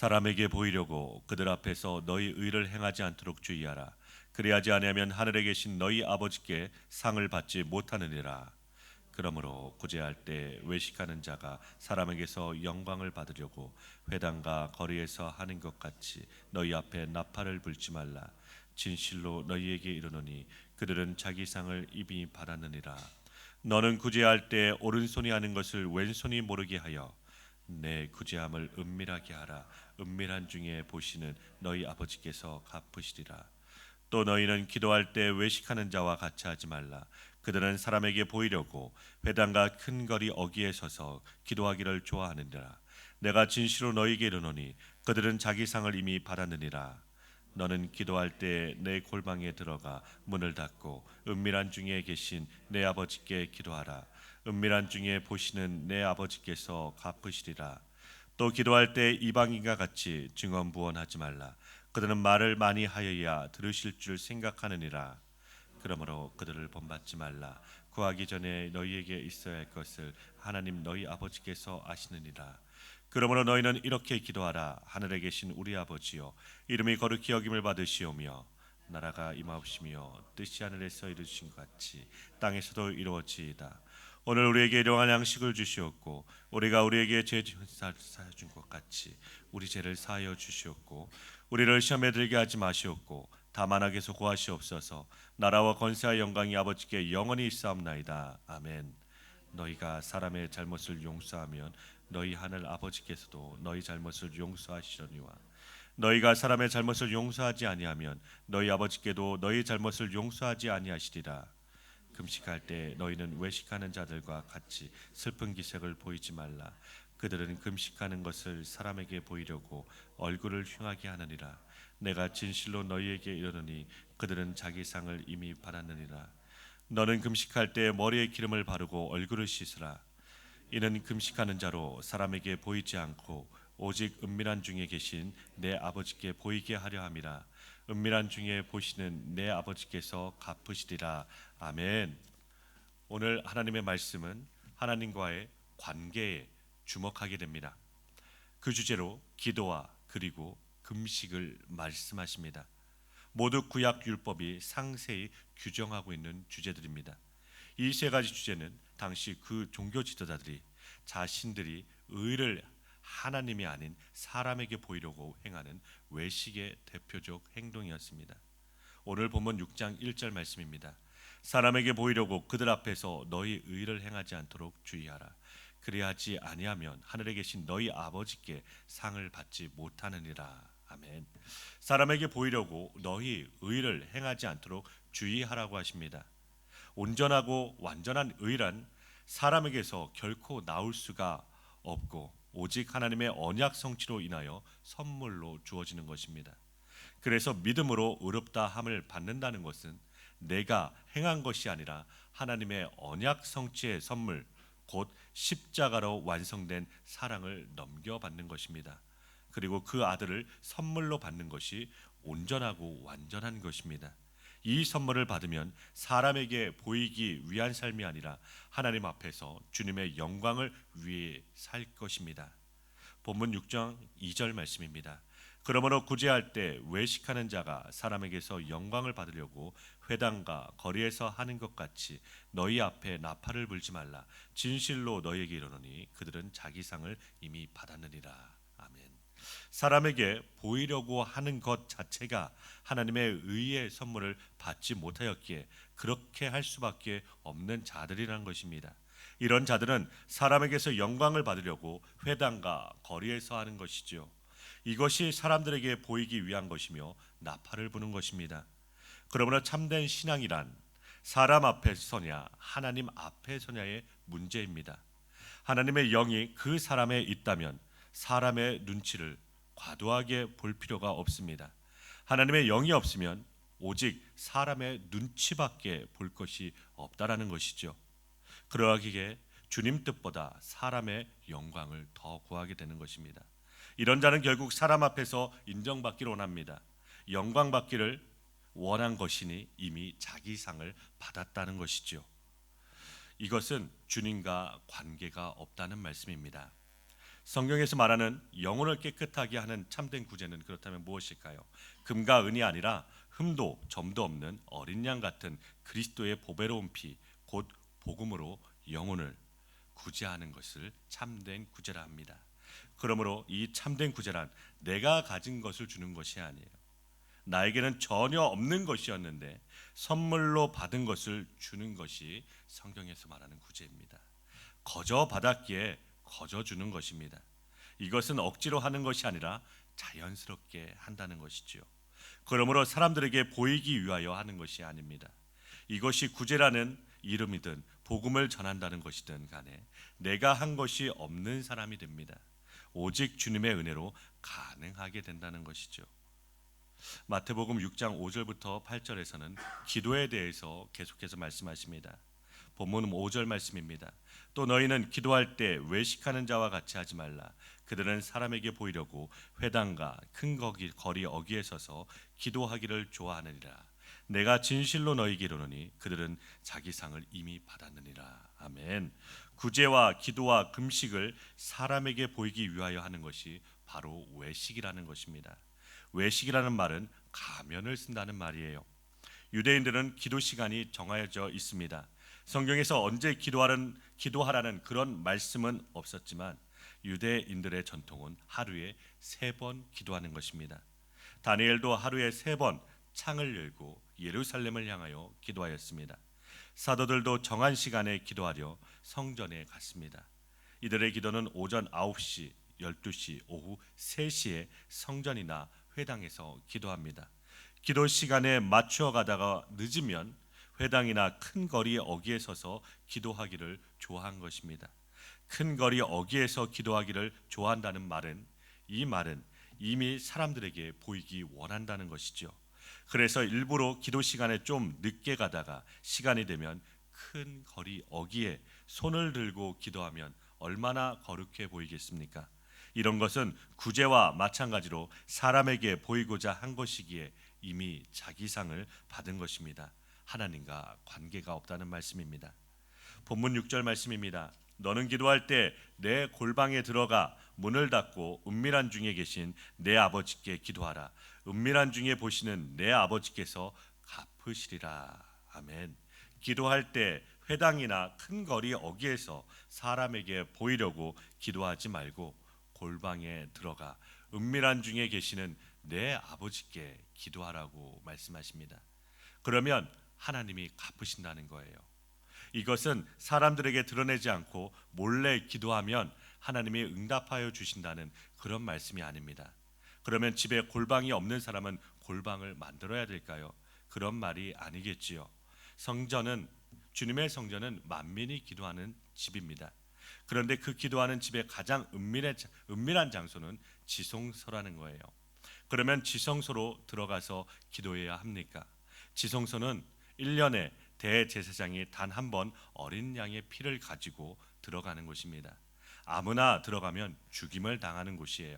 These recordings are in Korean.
사람에게 보이려고 그들 앞에서 너희 의를 행하지 않도록 주의하라. 그리하지 아니하면 하늘에 계신 너희 아버지께 상을 받지 못하느니라. 그러므로 구제할 때 외식하는 자가 사람에게서 영광을 받으려고 회당과 거리에서 하는 것 같이 너희 앞에 나팔을 불지 말라. 진실로 너희에게 이르노니 그들은 자기 상을 이미 받았느니라. 너는 구제할 때 오른손이 하는 것을 왼손이 모르게 하여 내 구제함을 은밀하게 하라. 은밀한 중에 보시는 너희 아버지께서 갚으시리라. 또 너희는 기도할 때 외식하는 자와 같이 하지 말라. 그들은 사람에게 보이려고 회당과 큰 거리 어귀에 서서 기도하기를 좋아하느니라. 내가 진실로 너희에게 이르노니 그들은 자기 상을 이미 받았느니라. 너는 기도할 때 내 골방에 들어가 문을 닫고 은밀한 중에 계신 내 아버지께 기도하라. 은밀한 중에 보시는 내 아버지께서 갚으시리라. 또 기도할 때 이방인과 같이 증언부언하지 말라. 그들은 말을 많이 하여야 들으실 줄 생각하느니라. 그러므로 그들을 본받지 말라. 구하기 전에 너희에게 있어야 할 것을 하나님 너희 아버지께서 아시느니라. 그러므로 너희는 이렇게 기도하라. 하늘에 계신 우리 아버지여, 이름이 거룩히 여김을 받으시오며 나라가 임하옵시며 뜻이 하늘에서 이루어진 것 같이 땅에서도 이루어지이다. 오늘 우리에게 일용할 양식을 주시옵고 우리가 우리에게 죄 사여 준 것 같이 우리 죄를 사하여 주시옵고 우리를 시험에 들게 하지 마시옵고 다만 악에서 구하시옵소서. 나라와 권세와 영광이 아버지께 영원히 있사옵나이다. 아멘. 너희가 사람의 잘못을 용서하면 너희 하늘 아버지께서도 너희 잘못을 용서하시려니와 너희가 사람의 잘못을 용서하지 아니하면 너희 아버지께도 너희 잘못을 용서하지 아니하시리라. 금식할 때 너희는 외식하는 자들과 같이 슬픈 기색을 보이지 말라. 그들은 금식하는 것을 사람에게 보이려고 얼굴을 흉하게 하느니라. 내가 진실로 너희에게 이르노니 그들은 자기 상을 이미 받았느니라. 너는 금식할 때 머리에 기름을 바르고 얼굴을 씻으라. 이는 금식하는 자로 사람에게 보이지 않고 오직 은밀한 중에 계신 내 아버지께 보이게 하려 함이라. 은밀한 중에 보시는 내 아버지께서 갚으시리라. 아멘. 오늘 하나님의 말씀은 하나님과의 관계에 주목하게 됩니다. 그 주제로 기도와 그리고 금식을 말씀하십니다. 모두 구약 율법이 상세히 규정하고 있는 주제들입니다. 이 세 가지 주제는 당시 그 종교 지도자들이 자신들이 의를 하나님이 아닌 사람에게 보이려고 행하는 외식의 대표적 행동이었습니다. 오늘 본문 6장 1절 말씀입니다. 사람에게 보이려고 그들 앞에서 너희 의를 행하지 않도록 주의하라. 그리하지 아니하면 하늘에 계신 너희 아버지께 상을 받지 못하느니라. 아멘. 사람에게 보이려고 너희 의를 행하지 않도록 주의하라고 하십니다. 온전하고 완전한 의란 사람에게서 결코 나올 수가 없고 오직 하나님의 언약 성취로 인하여 선물로 주어지는 것입니다. 그래서 믿음으로 의롭다 함을 받는다는 것은 내가 행한 것이 아니라 하나님의 언약 성취의 선물, 곧 십자가로 완성된 사랑을 넘겨받는 것입니다. 그리고 그 아들을 선물로 받는 것이 온전하고 완전한 것입니다. 이 선물을 받으면 사람에게 보이기 위한 삶이 아니라 하나님 앞에서 주님의 영광을 위해 살 것입니다. 본문 6장 2절 말씀입니다. 그러므로 구제할 때 외식하는 자가 사람에게서 영광을 받으려고 회당과 거리에서 하는 것 같이 너희 앞에 나팔을 불지 말라. 진실로 너희에게 이르노니 그들은 자기 상을 이미 받았느니라. 아멘. 사람에게 보이려고 하는 것 자체가 하나님의 의의 선물을 받지 못하였기에 그렇게 할 수밖에 없는 자들이라는 것입니다. 이런 자들은 사람에게서 영광을 받으려고 회당과 거리에서 하는 것이지요. 이것이 사람들에게 보이기 위한 것이며 나팔을 부는 것입니다. 그러므로 참된 신앙이란 사람 앞에 서냐 하나님 앞에 서냐의 문제입니다. 하나님의 영이 그 사람에 있다면 사람의 눈치를 과도하게 볼 필요가 없습니다. 하나님의 영이 없으면 오직 사람의 눈치밖에 볼 것이 없다라는 것이죠. 그러하기에 주님 뜻보다 사람의 영광을 더 구하게 되는 것입니다. 이런 자는 결국 사람 앞에서 인정받기를 원합니다. 영광받기를 원한 것이니 이미 자기 상을 받았다는 것이죠. 이것은 주님과 관계가 없다는 말씀입니다. 성경에서 말하는 영혼을 깨끗하게 하는 참된 구제는 그렇다면 무엇일까요? 금과 은이 아니라 흠도 점도 없는 어린 양 같은 그리스도의 보배로운 피, 곧 복음으로 영혼을 구제하는 것을 참된 구제라 합니다. 그러므로 이 참된 구제란 내가 가진 것을 주는 것이 아니에요. 나에게는 전혀 없는 것이었는데 선물로 받은 것을 주는 것이 성경에서 말하는 구제입니다. 거저 받았기에 거저 주는 것입니다. 이것은 억지로 하는 것이 아니라 자연스럽게 한다는 것이지요. 그러므로 사람들에게 보이기 위하여 하는 것이 아닙니다. 이것이 구제라는 이름이든 복음을 전한다는 것이든 간에 내가 한 것이 없는 사람이 됩니다. 오직 주님의 은혜로 가능하게 된다는 것이죠. 마태복음 6장 5절부터 8절에서는 기도에 대해서 계속해서 말씀하십니다. 본문 5절 말씀입니다. 또 너희는 기도할 때 외식하는 자와 같이 하지 말라. 그들은 사람에게 보이려고 회당과 큰 거리 어귀에 서서 기도하기를 좋아하느니라. 내가 진실로 너희에게 이르노니 그들은 자기 상을 이미 받았느니라. 아멘. 구제와 기도와 금식을 사람에게 보이기 위하여 하는 것이 바로 외식이라는 것입니다. 외식이라는 말은 가면을 쓴다는 말이에요. 유대인들은 기도 시간이 정해져 있습니다. 성경에서 언제 기도하라는 그런 말씀은 없었지만 유대인들의 전통은 하루에 3번 기도하는 것입니다. 다니엘도 하루에 3번 창을 열고 예루살렘을 향하여 기도하였습니다. 사도들도 정한 시간에 기도하려 성전에 갔습니다. 이들의 기도는 오전 9시, 12시, 오후 3시에 성전이나 회당에서 기도합니다. 기도 시간에 맞추어 가다가 늦으면 회당이나 큰 거리 어귀에 서서 기도하기를 좋아한 것입니다. 큰 거리 어귀에서 기도하기를 좋아한다는 말은, 이 말은 이미 사람들에게 보이기 원한다는 것이죠. 그래서 일부러 기도 시간에 좀 늦게 가다가 시간이 되면 큰 거리 어귀에 손을 들고 기도하면 얼마나 거룩해 보이겠습니까? 이런 것은 구제와 마찬가지로 사람에게 보이고자 한 것이기에 이미 자기 상을 받은 것입니다. 하나님과 관계가 없다는 말씀입니다. 본문 6절 말씀입니다. 너는 기도할 때 내 골방에 들어가 문을 닫고 은밀한 중에 계신 내 아버지께 기도하라. 은밀한 중에 보시는 내 아버지께서 갚으시리라. 아멘. 기도할 때 회당이나 큰 거리 어귀에서 사람에게 보이려고 기도하지 말고 골방에 들어가 은밀한 중에 계시는 내 아버지께 기도하라고 말씀하십니다. 그러면 하나님이 갚으신다는 거예요. 이것은 사람들에게 드러내지 않고 몰래 기도하면 하나님이 응답하여 주신다는 그런 말씀이 아닙니다. 그러면 집에 골방이 없는 사람은 골방을 만들어야 될까요? 그런 말이 아니겠지요. 주님의 성전은 만민이 기도하는 집입니다. 그런데 그 기도하는 집의 가장 은밀한 장소는 지성소라는 거예요. 그러면 지성소로 들어가서 기도해야 합니까? 지성소는 1년에 대제사장이 단 한 번 어린 양의 피를 가지고 들어가는 곳입니다. 아무나 들어가면 죽임을 당하는 곳이에요.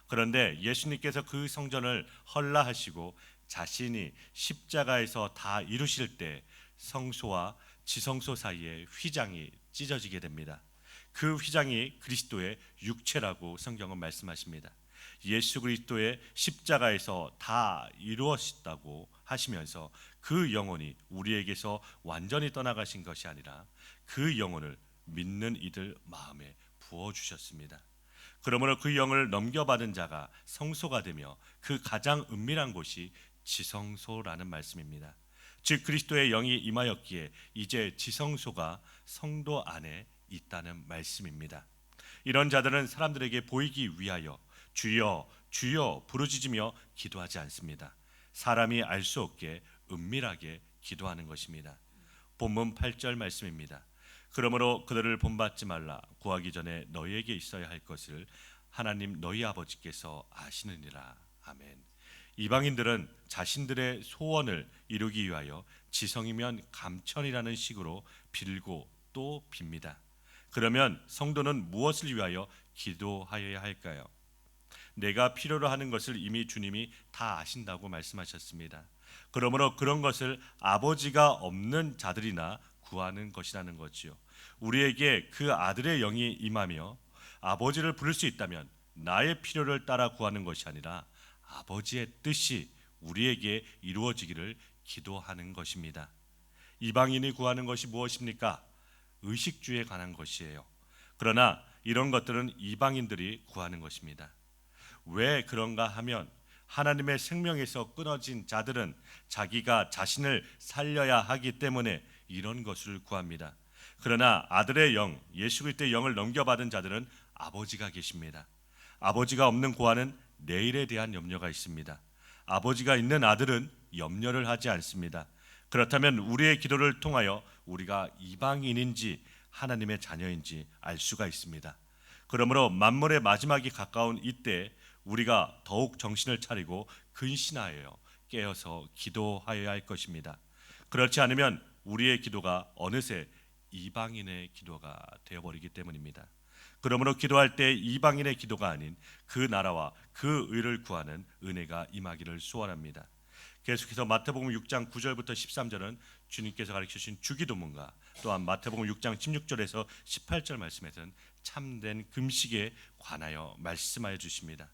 그런데 예수님께서 그 성전을 헌라하시고 자신이 십자가에서 다 이루실 때 성소와 지성소 사이에 휘장이 찢어지게 됩니다. 그 휘장이 그리스도의 육체라고 성경은 말씀하십니다. 예수 그리스도의 십자가에서 다 이루어졌다고 하시면서 그 영혼이 우리에게서 완전히 떠나가신 것이 아니라 그 영혼을 믿는 이들 마음에 부어주셨습니다. 그러므로 그 영을 넘겨받은 자가 성소가 되며 그 가장 은밀한 곳이 지성소라는 말씀입니다. 즉 그리스도의 영이 임하였기에 이제 지성소가 성도 안에 있다는 말씀입니다. 이런 자들은 사람들에게 보이기 위하여 주여 주여 부르짖으며 기도하지 않습니다. 사람이 알 수 없게 은밀하게 기도하는 것입니다. 본문 8절 말씀입니다. 그러므로 그들을 본받지 말라. 구하기 전에 너희에게 있어야 할 것을 하나님 너희 아버지께서 아시느니라. 아멘. 이방인들은 자신들의 소원을 이루기 위하여 지성이면 감천이라는 식으로 빌고 또 빕니다. 그러면 성도는 무엇을 위하여 기도하여야 할까요? 내가 필요로 하는 것을 이미 주님이 다 아신다고 말씀하셨습니다. 그러므로 그런 것을 아버지가 없는 자들이나 구하는 것이라는 거지요. 우리에게 그 아들의 영이 임하며 아버지를 부를 수 있다면 나의 필요를 따라 구하는 것이 아니라 아버지의 뜻이 우리에게 이루어지기를 기도하는 것입니다. 이방인이 구하는 것이 무엇입니까? 의식주에 관한 것이에요. 그러나 이런 것들은 이방인들이 구하는 것입니다. 왜 그런가 하면 하나님의 생명에서 끊어진 자들은 자기가 자신을 살려야 하기 때문에 이런 것을 구합니다. 그러나 아들의 영, 예수 그리스도의 영을 넘겨받은 자들은 아버지가 계십니다. 아버지가 없는 고아는 내일에 대한 염려가 있습니다. 아버지가 있는 아들은 염려를 하지 않습니다. 그렇다면 우리의 기도를 통하여 우리가 이방인인지 하나님의 자녀인지 알 수가 있습니다. 그러므로 만물의 마지막이 가까운 이때 우리가 더욱 정신을 차리고 근신하여 깨어서 기도하여야 할 것입니다. 그렇지 않으면 우리의 기도가 어느새 이방인의 기도가 되어버리기 때문입니다. 그러므로 기도할 때 이방인의 기도가 아닌 그 나라와 그 의를 구하는 은혜가 임하기를 소원합니다. 계속해서 마태복음 6장 9절부터 13절은 주님께서 가르치신 주기도문과 또한 마태복음 6장 16절에서 18절 말씀에서는 참된 금식에 관하여 말씀하여 주십니다.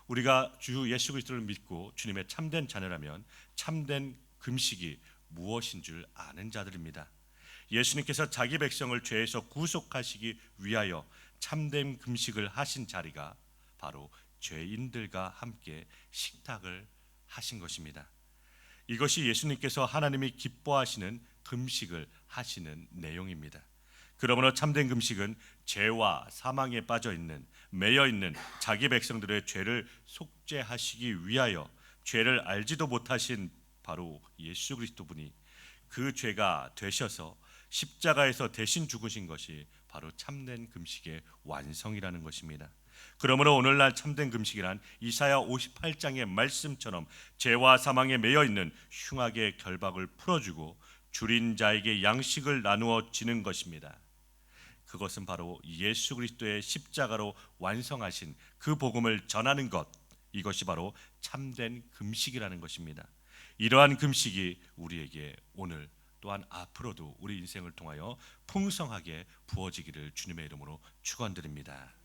우리가 주 예수 그리스도를 믿고 주님의 참된 자녀라면 참된 금식이 무엇인 줄 아는 자들입니다. 예수님께서 자기 백성을 죄에서 구속하시기 위하여 참된 금식을 하신 자리가 바로 죄인들과 함께 식탁을 하신 것입니다. 이것이 예수님께서 하나님이 기뻐하시는 금식을 하시는 내용입니다. 그러므로 참된 금식은 죄와 사망에 빠져 있는 매여 있는 자기 백성들의 죄를 속죄하시기 위하여 죄를 알지도 못하신 바로 예수 그리스도분이 그 죄가 되셔서 십자가에서 대신 죽으신 것이 바로 참된 금식의 완성이라는 것입니다. 그러므로 오늘날 참된 금식이란 이사야 58장의 말씀처럼 죄와 사망에 매여 있는 흉악의 결박을 풀어주고 줄인 자에게 양식을 나누어 지는 것입니다. 그것은 바로 예수 그리스도의 십자가로 완성하신 그 복음을 전하는 것, 이것이 바로 참된 금식이라는 것입니다. 이러한 금식이 우리에게 오늘 또한 앞으로도 우리 인생을 통하여 풍성하게 부어지기를 주님의 이름으로 축원드립니다.